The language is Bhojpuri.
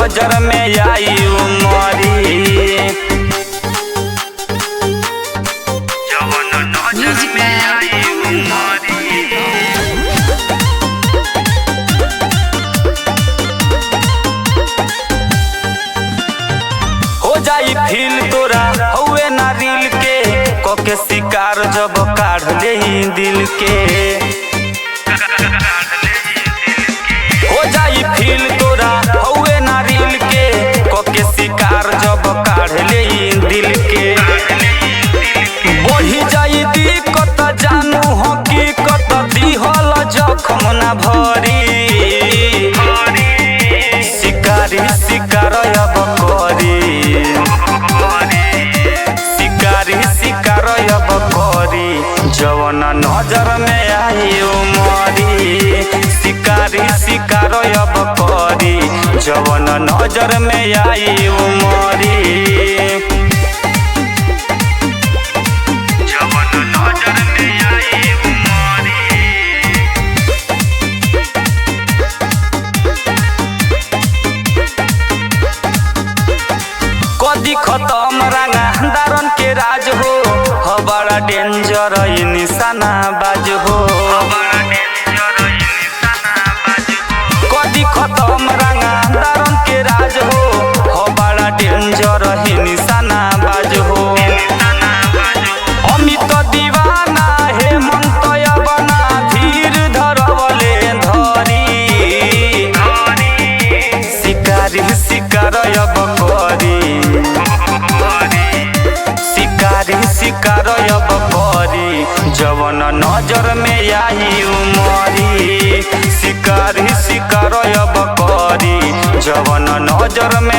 नजर में आई उमरी। हो जाई फील तोरा हुए ना रील के कोके शिकार जब काढ़ ले दिल के। हो जाई फील तोरा हुए ना रील के कोके शिकार जब काढ़ ले दिल के। बढ़ी जाई दिक्कत जानू हकीकत दिहल जखम ना भरी। शिकारी शिकार अब करी, शिकारी शिकार अब करी जवन नजर में आई उमरी। शिकारी शिकार अब करी जवन नजर में आई उमरी। कदी खत्म रंगा दारन के राज हो बड़ा डेंजर निशाना बाज हो। कदी खत्म रंगा दारन के राज हो बड़ा डेंजर निशाना बाज हो। अमित दीवाना हेमंत बना धीर धरवले धरी। शिकारी शिकार अब करी, शिकारी शिकार अब करी जवन नजर में आई उमरी। शिकारी शिकार अब करी जवन नजर में